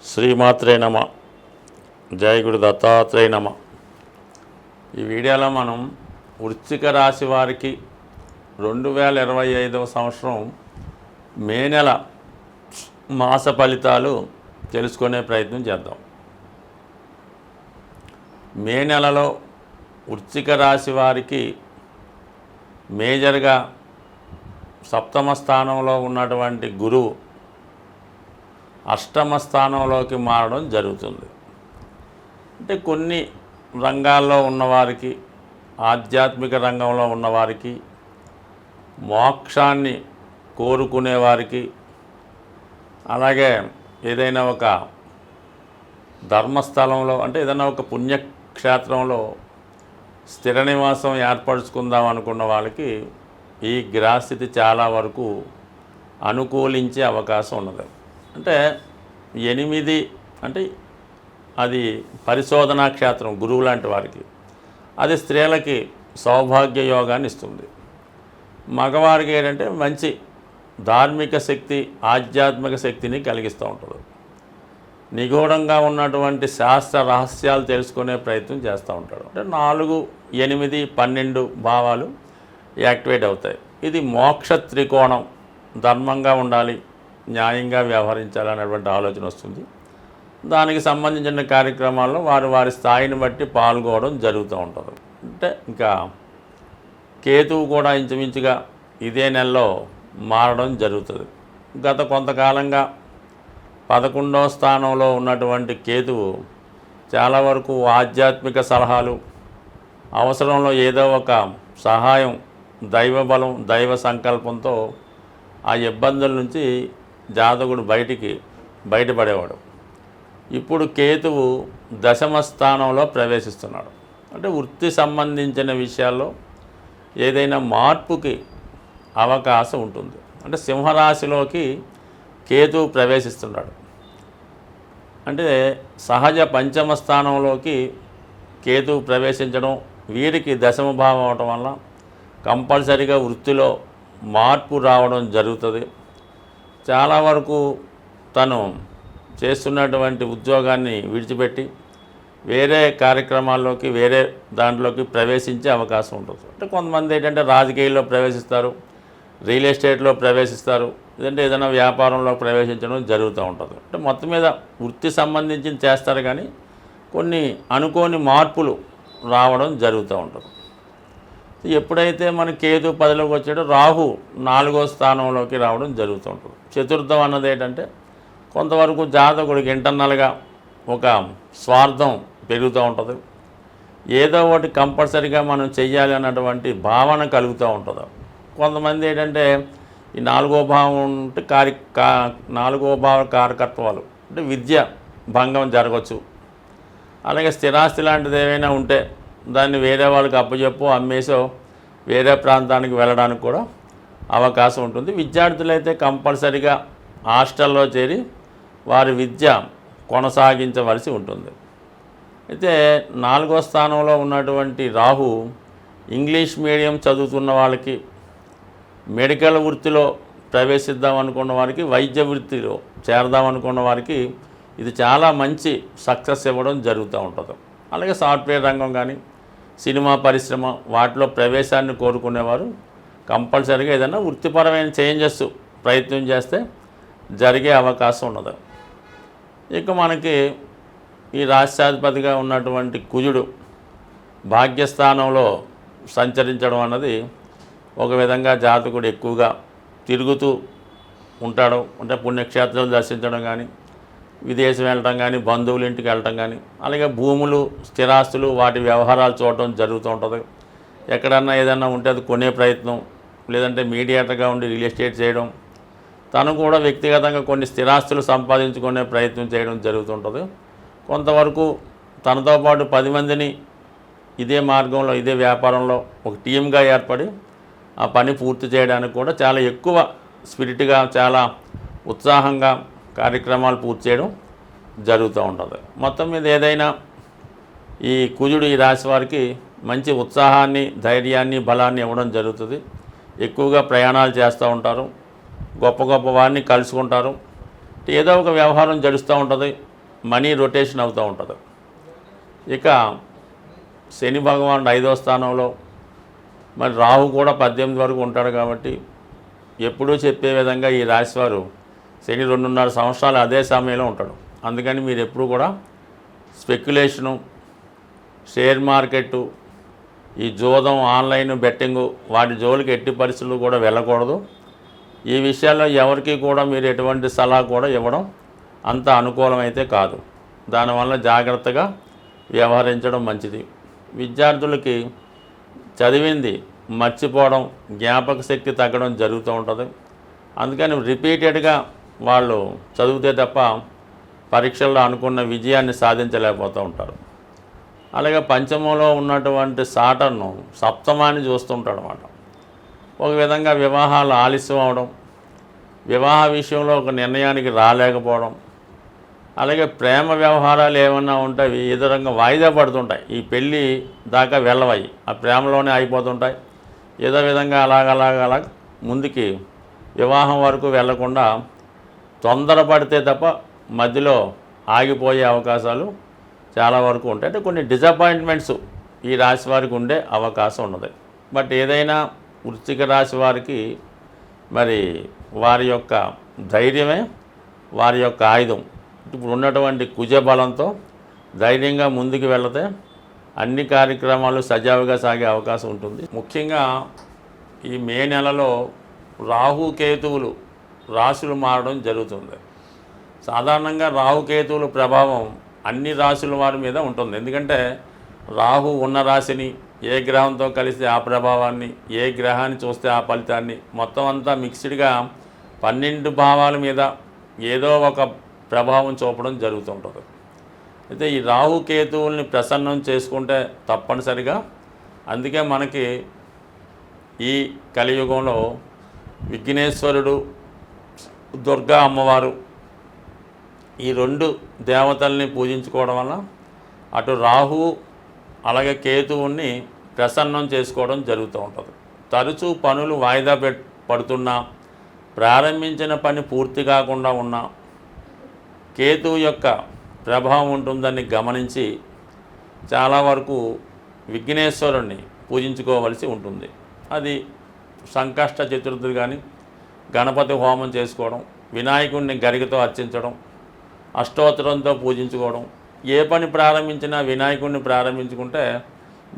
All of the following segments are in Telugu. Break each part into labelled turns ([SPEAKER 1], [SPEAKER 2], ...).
[SPEAKER 1] శ్రీమాత్రే నమ. జయ గురు దత్తాత్రేయ నమ. ఈ వీడియోలో మనం వృశ్చిక రాశి వారికి 2025వ సంవత్సరం మే నెల మాస ఫలితాలు తెలుసుకునే ప్రయత్నం చేద్దాం. మే నెలలో వృశ్చిక రాశి వారికి మేజర్గా సప్తమ స్థానంలో ఉన్నటువంటి గురువు అష్టమ స్థానంలోకి మారడం జరుగుతుంది. అంటే కొన్ని రంగాల్లో ఉన్నవారికి, ఆధ్యాత్మిక రంగంలో ఉన్నవారికి, మోక్షాన్ని కోరుకునేవారికి, అలాగే ఏదైనా ఒక ధర్మస్థలంలో అంటే ఏదైనా ఒక పుణ్యక్షేత్రంలో స్థిర నివాసం ఏర్పరచుకుందాం అనుకున్న వాళ్ళకి ఈ గ్రహస్థితి చాలా వరకు అనుకూలించే అవకాశం ఉన్నది. అంటే 8 అంటే అది పరిశోధనా క్షేత్రం, గురువు లాంటి వారికి. అది స్త్రీలకి సౌభాగ్య యోగాన్ని ఇస్తుంది. మగవారికి ఏంటంటే మంచి ధార్మిక శక్తి, ఆధ్యాత్మిక శక్తిని కలిగిస్తూ ఉంటుంది. నిగూఢంగా ఉన్నటువంటి శాస్త్ర రహస్యాలు తెలుసుకునే ప్రయత్నం చేస్తూ ఉంటాడు. అంటే 4, 8, 12 భావాలు యాక్టివేట్ అవుతాయి. ఇది మోక్ష త్రికోణం. ధర్మంగా ఉండాలి, న్యాయంగా వ్యవహరించాలనేటువంటి ఆలోచన వస్తుంది. దానికి సంబంధించిన కార్యక్రమాల్లో వారి స్థాయిని బట్టి పాల్గొనడం జరుగుతూ ఉంటుంది. అంటే ఇంకా కేతువు కూడా ఇంచుమించుగా ఇదే నెలలో మారడం జరుగుతుంది. గత కొంతకాలంగా 11వ స్థానంలో ఉన్నటువంటి కేతువు చాలా వరకు ఆధ్యాత్మిక సలహాలు, అవసరంలో ఏదో ఒక సహాయం, దైవ బలం, దైవ సంకల్పంతో ఆ ఇబ్బందుల నుంచి జాతకుడు బయటపడేవాడు. ఇప్పుడు కేతువు దశమ స్థానంలో ప్రవేశిస్తున్నాడు. అంటే వృత్తి సంబంధించిన విషయాల్లో ఏదైనా మార్పుకి అవకాశం ఉంటుంది. అంటే సింహరాశిలోకి కేతువు ప్రవేశిస్తున్నాడు. అంటే సహజ పంచమ స్థానంలోకి కేతువు ప్రవేశించడం, వీరికి దశమ భావం అవటం వల్ల కంపల్సరిగా వృత్తిలో మార్పు రావడం జరుగుతుంది. చాలా వరకు తను చేస్తున్నటువంటి ఉద్యోగాన్ని విడిచిపెట్టి వేరే కార్యక్రమాల్లోకి, వేరే దాంట్లోకి ప్రవేశించే అవకాశం ఉంటుంది. అంటే కొంతమంది ఏంటంటే రాజకీయాల్లో ప్రవేశిస్తారు, రియల్ ఎస్టేట్లో ప్రవేశిస్తారు, లేదంటే ఏదైనా వ్యాపారంలో ప్రవేశించడం జరుగుతూ ఉంటుంది. అంటే మొత్తం మీద వృత్తి సంబంధించి చేస్తారు, కానీ కొన్ని అనుకోని మార్పులు రావడం జరుగుతూ ఉంటుంది. ఎప్పుడైతే మన కేతు 10లోకి వచ్చాడో రాహు 4వ స్థానంలోకి రావడం జరుగుతూ ఉంటుంది. చతుర్థం అన్నది ఏంటంటే కొంతవరకు జాతకుడికి ఇంటర్నల్గా ఒక స్వార్థం పెరుగుతూ ఉంటుంది. ఏదో ఒకటి కంపల్సరీగా మనం చెయ్యాలి అన్నటువంటి భావన కలుగుతూ ఉంటుంది. కొంతమంది ఏంటంటే ఈ 4వ భావం ఉంటే 4వ భావ కారకత్వాలు అంటే విద్య భంగం జరగవచ్చు. అలాగే స్థిరాస్తి లాంటిది ఏమైనా ఉంటే దాన్ని వేరే వాళ్ళకి అప్పచెప్పో, అమ్మేసో వేరే ప్రాంతానికి వెళ్ళడానికి కూడా అవకాశం ఉంటుంది. విద్యార్థులైతే కంపల్సరిగా హాస్టల్లో చేరి వారి విద్య కొనసాగించవలసి ఉంటుంది. అయితే 4వ స్థానంలో ఉన్నటువంటి రాహు ఇంగ్లీష్ మీడియం చదువుతున్న వాళ్ళకి, మెడికల్ వృత్తిలో ప్రవేశిద్దాం అనుకున్న వారికి, వైద్య వృత్తిలో చేరదాం అనుకున్న వారికి ఇది చాలా మంచి సక్సెస్ ఇవ్వడం జరుగుతూ ఉంటుంది. అలాగే సాఫ్ట్వేర్ రంగం కానీ, సినిమా పరిశ్రమ, వాటిలో ప్రవేశాన్ని కోరుకునేవారు కంపల్సరీగా ఏదైనా వృత్తిపరమైన చేంజెస్ ప్రయత్నం చేస్తే జరిగే అవకాశం ఉన్నది. ఇక మనకి ఈ రాష్ట్రాధిపతిగా ఉన్నటువంటి కుజుడు భాగ్యస్థానంలో సంచరించడం అన్నది ఒక విధంగా జాతకుడు ఎక్కువగా తిరుగుతూ ఉంటాడు. అంటే పుణ్యక్షేత్రాలు దర్శించడం కానీ, విదేశం వెళ్ళటం కానీ, బంధువుల ఇంటికి వెళ్ళటం కానీ, అలాగే భూములు, స్థిరాస్తులు, వాటి వ్యవహారాలు చూడటం జరుగుతూ ఉంటుంది. ఎక్కడన్నా ఏదన్నా ఉంటే అది కొనే ప్రయత్నం, లేదంటే మీడియేటర్గా ఉండి రియల్ ఎస్టేట్ చేయడం, తను కూడా వ్యక్తిగతంగా కొన్ని స్థిరాస్తులు సంపాదించుకునే ప్రయత్నం చేయడం జరుగుతుంటుంది. కొంతవరకు తనతో పాటు 10 మందిని ఇదే మార్గంలో, ఇదే వ్యాపారంలో ఒక టీమ్గా ఏర్పడి ఆ పని పూర్తి చేయడానికి కూడా చాలా ఎక్కువ స్పిరిట్గా, చాలా ఉత్సాహంగా కార్యక్రమాలు పూర్తి చేయడం జరుగుతూ ఉంటుంది. మొత్తం మీద ఏదైనా ఈ కుజుడు ఈ రాశి వారికి మంచి ఉత్సాహాన్ని, ధైర్యాన్ని, బలాన్ని ఇవ్వడం జరుగుతుంది. ఎక్కువగా ప్రయాణాలు చేస్తూ ఉంటారు, గొప్ప గొప్ప వారిని కలుసుకుంటారు. ఏదో ఒక వ్యవహారం జరుగుతూ ఉంటుంది. మనీ రొటేషన్ అవుతూ ఉంటుంది. ఇక శని భగవానుడు 5వ స్థానంలో, మరి రాహు కూడా 18 వరకు ఉంటాడు కాబట్టి ఎప్పుడూ చెప్పే విధంగా ఈ రాశివారు శని 2.5 సంవత్సరాలు అదే సమయంలో ఉంటాడు. అందుకని మీరు ఎప్పుడు కూడా స్పెక్యులేషను, షేర్ మార్కెట్టు, ఈ జూదం, ఆన్లైన్ బెట్టింగు వాటి జోలికి ఎట్టి పరిస్థితులు కూడా వెళ్ళకూడదు. ఈ విషయాల్లో ఎవరికి కూడా మీరు ఎటువంటి సలహా కూడా ఇవ్వడం అంత అనుకూలమైతే కాదు. దానివల్ల జాగ్రత్తగా వ్యవహరించడం మంచిది. విద్యార్థులకి చదివింది మర్చిపోవడం, జ్ఞాపక శక్తి తగ్గడం జరుగుతూ ఉంటుంది. అందుకని రిపీటెడ్గా వాళ్ళు చదివితే తప్ప పరీక్షల్లో అనుకున్న విజయాన్ని సాధించలేకపోతూ ఉంటారు. అలాగే పంచమంలో ఉన్నటువంటి సాటర్ను సప్తమాన్ని చూస్తుంటాడు అన్నమాట. ఒక విధంగా వివాహాలు ఆలస్యం అవడం, వివాహ విషయంలో ఒక నిర్ణయానికి రాలేకపోవడం, అలాగే ప్రేమ వ్యవహారాలు ఏమన్నా ఉంటాయి ఏదో రకంగా వాయిదా పడుతుంటాయి. ఈ పెళ్ళి దాకా వెళ్ళవయి, ఆ ప్రేమలోనే అయిపోతుంటాయి. ఏదో విధంగా అలాగ ముందుకి వివాహం వరకు వెళ్లకుండా తొందరపడితే తప్ప మధ్యలో ఆగిపోయే అవకాశాలు చాలా వరకు ఉంటాయి. అంటే కొన్ని డిసప్పాయింట్మెంట్స్ ఈ రాశి వారికి ఉండే అవకాశం ఉన్నది. బట్ ఏదైనా వృశ్చిక రాశి వారికి మరి వారి యొక్క ధైర్యమే వారి యొక్క ఆయుధం. ఇప్పుడు ఉన్నటువంటి కుజ బలంతో ధైర్యంగా ముందుకు వెళితే అన్ని కార్యక్రమాలు సజావుగా సాగే అవకాశం ఉంటుంది. ముఖ్యంగా ఈ మే నెలలో రాహుకేతువులు రాశులు మారడం జరుగుతుంది. సాధారణంగా రాహుకేతువుల ప్రభావం అన్ని రాశుల వారి మీద ఉంటుంది. ఎందుకంటే రాహు ఉన్న రాశిని ఏ గ్రహంతో కలిస్తే ఆ ప్రభావాన్ని, ఏ గ్రహాన్ని చూస్తే ఆ ఫలితాన్ని, మొత్తం అంతా మిక్స్డ్గా 12 భావాల మీద ఏదో ఒక ప్రభావం చూపడం జరుగుతుంటుంది. అయితే ఈ రాహుకేతువుల్ని ప్రసన్నం చేసుకుంటే తప్పనిసరిగా, అందుకే మనకి ఈ కలియుగంలో విఘ్నేశ్వరుడు, దుర్గా అమ్మవారు ఈ 2 దేవతల్ని పూజించుకోవడం వల్ల అటు రాహువు అలాగే కేతువుని ప్రసన్నం చేసుకోవడం జరుగుతూ ఉంటుంది. తరచూ పనులు వాయిదా పడుతున్నా, ప్రారంభించిన పని పూర్తి కాకుండా ఉన్నా కేతువు యొక్క ప్రభావం ఉంటుందని గమనించి చాలా వరకు విఘ్నేశ్వరుణ్ణి పూజించుకోవలసి ఉంటుంది. అది సంకష్ట చతుర్థి కానీ, గణపతి హోమం చేసుకోవడం, వినాయకుడిని గరికతో అర్చించడం, అష్టోత్తరంతో పూజించుకోవడం, ఏ పని ప్రారంభించినా వినాయకుడిని ప్రారంభించుకుంటే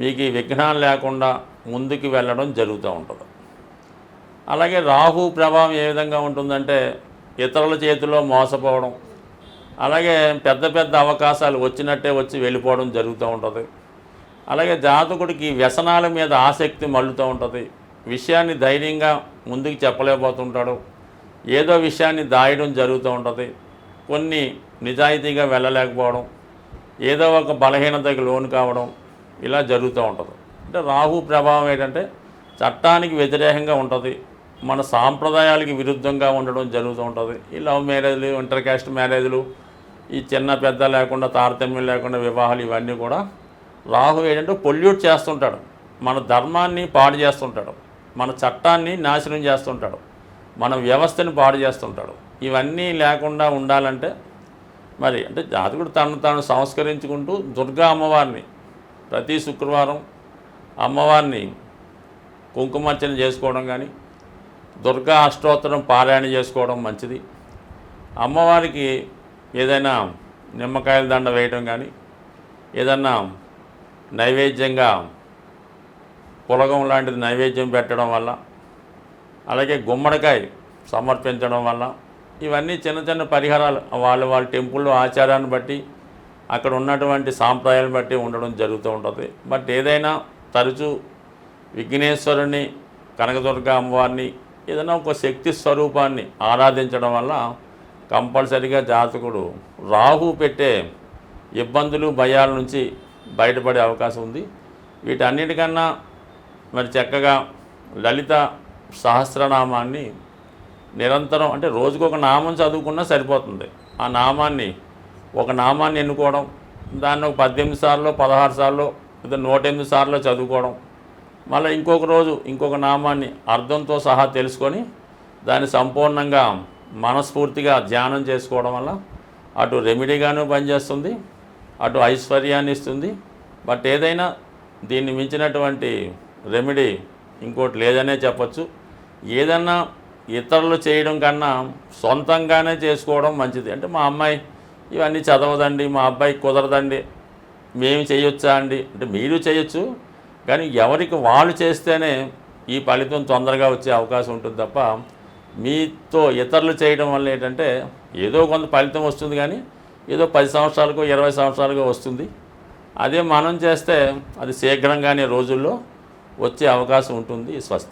[SPEAKER 1] మీకు ఈ విఘ్నాలు లేకుండా ముందుకు వెళ్ళడం జరుగుతూ ఉంటుంది. అలాగే రాహు ప్రభావం ఏ విధంగా ఉంటుందంటే ఇతరుల చేతిలో మోసపోవడం, అలాగే పెద్ద పెద్ద అవకాశాలు వచ్చినట్టే వచ్చి వెళ్ళిపోవడం జరుగుతూ ఉంటుంది. అలాగే జాతకుడికి వ్యసనాల మీద ఆసక్తి మళ్ళుతూ ఉంటుంది. విషయాన్ని ధైర్యంగా ముందుకు చెప్పలేకపోతుంటాడు, ఏదో విషయాన్ని దాయడం జరుగుతూ ఉంటుంది. కొన్ని నిజాయితీగా వెళ్ళలేకపోవడం, ఏదో ఒక బలహీనతకి లోను కావడం, ఇలా జరుగుతూ ఉంటుంది. అంటే రాహు ప్రభావం ఏంటంటే చట్టానికి వ్యతిరేకంగా ఉంటుంది, మన సాంప్రదాయాలకి విరుద్ధంగా ఉండడం జరుగుతూ ఉంటుంది. ఈ లవ్ మ్యారేజ్లు, ఇంటర్ క్యాస్ట్ మ్యారేజ్లు, ఈ చిన్న పెద్ద లేకుండా తారతమ్యం లేకుండా వివాహాలు, ఇవన్నీ కూడా రాహు ఏంటంటే పొల్యూట్ చేస్తుంటాడు, మన ధర్మాన్ని పాడు చేస్తుంటాడు, మన చట్టాన్ని నాశనం చేస్తుంటాడు, మన వ్యవస్థని పాడు చేస్తుంటాడు. ఇవన్నీ లేకుండా ఉండాలంటే మరి అంటే జాతకుడు తను తాను సంస్కరించుకుంటూ దుర్గా అమ్మవారిని ప్రతి శుక్రవారం అమ్మవారిని కుంకుమార్చన చేసుకోవడం కానీ, దుర్గా అష్టోత్తరం పారాయణ చేసుకోవడం మంచిది. అమ్మవారికి ఏదైనా నిమ్మకాయల దండ వేయడం కానీ, ఏదన్నా నైవేద్యంగా పులగం లాంటిది నైవేద్యం పెట్టడం వల్ల, అలాగే గుమ్మడికాయ సమర్పించడం వల్ల, ఇవన్నీ చిన్న చిన్న పరిహారాలు వాళ్ళ టెంపుల్లో ఆచారాన్ని బట్టి, అక్కడ ఉన్నటువంటి సాంప్రదాయాలను బట్టి ఉండడం జరుగుతూ ఉంటుంది. బట్ ఏదైనా తరచూ విఘ్నేశ్వరుని, కనకదుర్గ అమ్మవారిని, ఏదైనా ఒక శక్తి స్వరూపాన్ని ఆరాధించడం వల్ల కంపల్సరిగా జాతకుడు రాహు పెట్టే ఇబ్బందులు, భయాల నుంచి బయటపడే అవకాశం ఉంది. వీటన్నిటికన్నా మరి చక్కగా లలిత సహస్రనామాన్ని నిరంతరం, అంటే రోజుకొక నామం చదువుకున్నా సరిపోతుంది. ఆ నామాన్ని, ఒక నామాన్ని ఎన్నుకోవడం, దాన్ని ఒక 18 సార్లు, 16 సార్లు, లేదా 108 సార్లు చదువుకోవడం, మళ్ళీ ఇంకొక రోజు ఇంకొక నామాన్ని అర్థంతో సహా తెలుసుకొని దాన్ని సంపూర్ణంగా మనస్ఫూర్తిగా ధ్యానం చేసుకోవడం వల్ల అటు రెమెడీగాను పనిచేస్తుంది, అటు ఐశ్వర్యాన్ని ఇస్తుంది. బట్ ఏదైనా దీన్ని మించినటువంటి రెమెడీ ఇంకోటి లేదనే చెప్పచ్చు. ఏదన్నా ఇతరులు చేయడం కన్నా సొంతంగానే చేసుకోవడం మంచిది. అంటే మా అమ్మాయి ఇవన్నీ చదవదండి, మా అబ్బాయికి కుదరదండి, మేము చేయొచ్చా అండి అంటే మీరు చేయొచ్చు, కానీ ఎవరికి వాళ్ళు చేస్తేనే ఈ ఫలితం తొందరగా వచ్చే అవకాశం ఉంటుంది తప్ప మీతో ఇతరులు చేయడం వల్ల ఏంటంటే ఏదో కొంత ఫలితం వస్తుంది, కానీ ఏదో 10 సంవత్సరాలకో 20 సంవత్సరాలకో వస్తుంది. అదే మనం చేస్తే అది శీఘ్రంగానే రోజుల్లో వచ్చే అవకాశం ఉంటుంది. స్వస్తి.